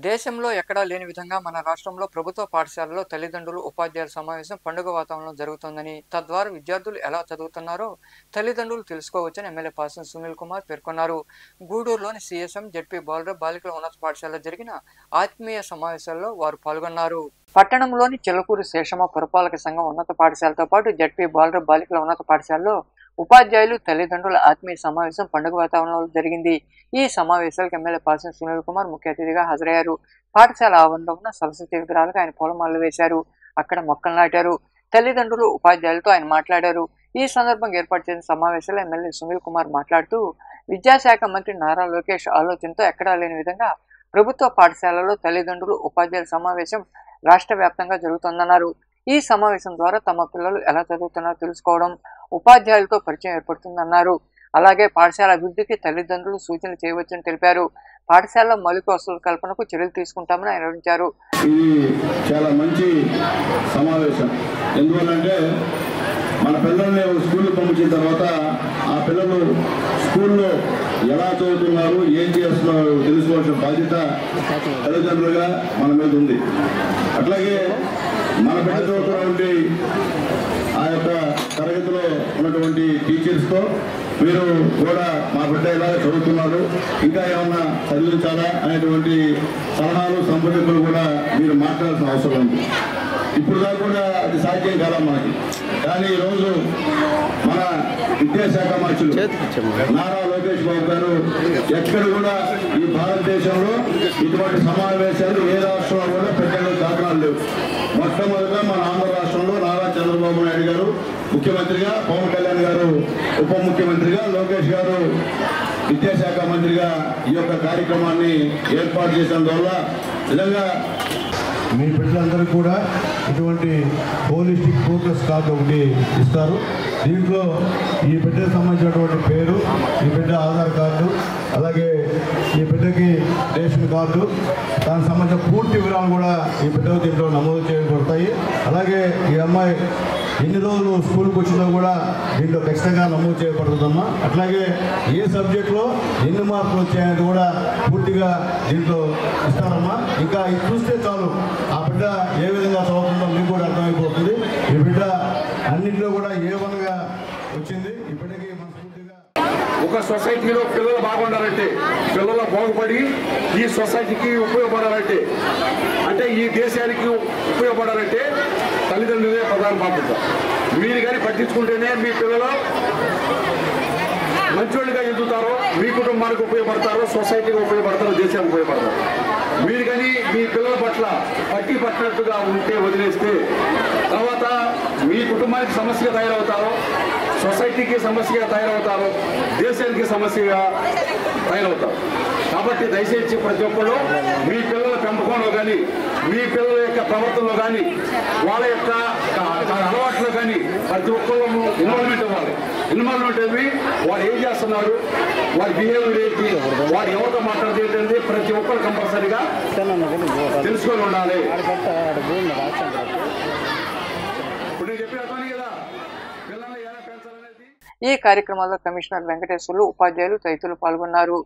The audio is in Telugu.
దేశంలో ఎక్కడా లేని విధంగా మన రాష్ట్రంలో ప్రభుత్వ పాఠశాలలో తల్లిదండ్రులు ఉపాధ్యాయుల సమావేశం పండుగ వాతావరణంలో జరుగుతుందని, తద్వారా విద్యార్థులు ఎలా చదువుతున్నారో తల్లిదండ్రులు తెలుసుకోవచ్చని ఎమ్మెల్యే పాసం సునీల్ కుమార్ పేర్కొన్నారు. గూడూరులోని సిఎస్ఎం జెడ్పీ బాలుర ఉన్నత పాఠశాలలో జరిగిన ఆత్మీయ సమావేశాల్లో వారు పాల్గొన్నారు. పట్టణంలోని చిలకూరు శేషమ్మ పురపాలక సంఘం ఉన్నత పాఠశాలతో పాటు జెడ్పీ బాలుర ఉన్నత పాఠశాలలో ఉపాధ్యాయులు తల్లిదండ్రుల ఆత్మీయ సమావేశం పండుగ వాతావరణంలో జరిగింది. ఈ సమావేశాలకు ఎమ్మెల్యే పాసం సునీల్ కుమార్ ముఖ్య అతిథిగా హాజరయ్యారు. పాఠశాల ఆవరణలో ఉన్న సరస్వతి విగ్రహాలకు ఆయన పూలమాలలు వేశారు. అక్కడ మొక్కలు నాటారు. తల్లిదండ్రులు ఉపాధ్యాయులతో ఆయన మాట్లాడారు. ఈ సందర్భంగా ఏర్పాటు చేసిన సమావేశంలో ఎమ్మెల్యే సునీల్ కుమార్ మాట్లాడుతూ విద్యాశాఖ మంత్రి నారా లోకేష్ ఆలోచనతో ఎక్కడా లేని విధంగా ప్రభుత్వ పాఠశాలలో తల్లిదండ్రులు ఉపాధ్యాయుల సమావేశం రాష్ట్ర వ్యాప్తంగా జరుగుతుందన్నారు. ఈ సమావేశం ద్వారా తమ పిల్లలు ఎలా చదువుతున్నారో తెలుసుకోవడం, ఉపాధ్యాయులతో పరిచయం ఏర్పడుతుందన్నారు. అలాగే పాఠశాల అభివృద్ధికి తల్లిదండ్రులు సూచనలు చేయవచ్చని తెలిపారు. పాఠశాలలో మౌలిక వసతుల కల్పనకు చర్యలు తీసుకుంటామని ఆయన వివరించారు. ఇది చాలా మంచి సమావేశం. ఎందువల్లంటే మన పిల్లల్ని స్కూల్కి పంపించిన తర్వాత ఆ పిల్లలు స్కూల్లో ఎలా చదువుతున్నారు, ఏం చేస్తున్నారు తెలుసుకోవాల్సిన బాధ్యత తల్లిదండ్రులుగా మన మీద ఉంది. అట్లాగే మన బిడ్డ చదువుతున్నటువంటి ఆ యొక్క తరగతిలో ఉన్నటువంటి టీచర్స్తో మీరు కూడా మా బిడ్డ ఎలా చదువుతున్నారు, ఇంకా ఏమన్నా చదివించాలా అనేటువంటి సలహాలు సంప్రదింపులు కూడా మీరు మాట్లాడాల్సిన అవసరం ఉంది. ఇప్పుడు దాకా కూడా అది సాధ్యం కాదా మనకి. కానీ ఈరోజు మన విద్యాశాఖ మంత్రులు నారా లోకేష్ బాబు గారు ఎక్కడ కూడా ఈ భారతదేశంలో ఇటువంటి సమావేశాలు ఏ రాష్ట్రంలో కూడా పెట్టే దాఖలాలు లేవు. మొట్టమొదటిగా మన ఆంధ్ర రాష్ట్రంలో నారా చంద్రబాబు నాయుడు గారు ముఖ్యమంత్రిగా, పవన్ కళ్యాణ్ గారు ఉప ముఖ్యమంత్రిగా, లోకేష్ గారు విద్యాశాఖ మంత్రిగా ఈ యొక్క కార్యక్రమాన్ని ఏర్పాటు చేసినందువల్ల నిజంగా మీ బిడ్డలందరూ కూడా ఇటువంటి హోలిస్టిక్ ఫోకస్ కార్డు ఒకటి ఇస్తారు. దీంట్లో ఈ బిడ్డకు సంబంధించినటువంటి పేరు, ఈ బిడ్డ ఆధార్ కార్డు, అలాగే ఈ బిడ్డకి రేషన్ కార్డు, దానికి సంబంధించిన పూర్తి వివరాలు కూడా ఈ బిడ్డకు దీంట్లో నమోదు చేయబడతాయి. అలాగే ఈ అమ్మాయి ఎన్ని రోజులు స్కూల్కి వచ్చినా కూడా దీంట్లో ఖచ్చితంగా నమోదు చేయబడుతుందమ్మా. అట్లాగే ఏ సబ్జెక్టులో ఎన్ని మార్కులు వచ్చాయని కూడా పూర్తిగా దీంట్లో ఇస్తారమ్మా. ఇంకా ఇది చూస్తే చాలు ఆ బిడ్డ ఏ విధంగా చదువుతుందో మీకు కూడా అర్థమైపోతుంది. ఈ బిడ్డ అన్నింటిలో కూడా ఏ విధంగా వచ్చింది ఈ బిడ్డకి మనస్ఫూర్తిగా. ఒక సొసైటీలో పిల్లలు బాగుండాలంటే, పిల్లలు బాగుపడి ఈ సొసైటీకి ఉపయోగపడాలంటే, అంటే ఈ దేశానికి ఉపయోగపడాలంటే తల్లిదండ్రులే ప్రధాన బాధ్యత. మీరు కానీ పట్టించుకుంటేనే మీ పిల్లలు మంచోళ్ళుగా ఎదుగుతారో, మీ కుటుంబానికి ఉపయోగపడతారో, సొసైటీకి ఉపయోగపడతారో, దేశానికి ఉపయోగపడతారు. మీరు కానీ మీ పిల్లల పట్ల పట్టినట్టుగా ఉంటే వదిలేస్తే తర్వాత మీ కుటుంబానికి సమస్యగా తయారవుతారో, సొసైటీకి సమస్యగా తయారవుతారో, దేశానికి సమస్యగా తయారవుతారు. కాబట్టి దయచేసి ప్రతి ఒక్కళ్ళు మీ పిల్లల పెంపకంలో కానీ, మీ పిల్లల యొక్క ప్రవర్తనలో కానీ, వాళ్ళ యొక్క అలవాట్లో కానీ ప్రతి ఒక్కళ్ళు ఇన్వాల్వ్మెంట్ అవ్వాలి. ఇన్వాల్వ్మెంట్ అవి వాడు ఏం చేస్తున్నారు, వాడి బిహేవియర్ ఏంటి, వాడు ఎవరితో మాట్లాడితే ఏంటంటే ప్రతి ఒక్కరు కంపల్సరీగా తెలుసుకొని ఉండాలి. ఇప్పుడు నేను చెప్పిన అర్థం కదా, పిల్లల్ని ఎలా పెంచాలనేది. ఈ కార్యక్రమంలో కమిషనర్ వెంకటేశ్వర్లు, ఉపాధ్యాయులు తదితరులు పాల్గొన్నారు.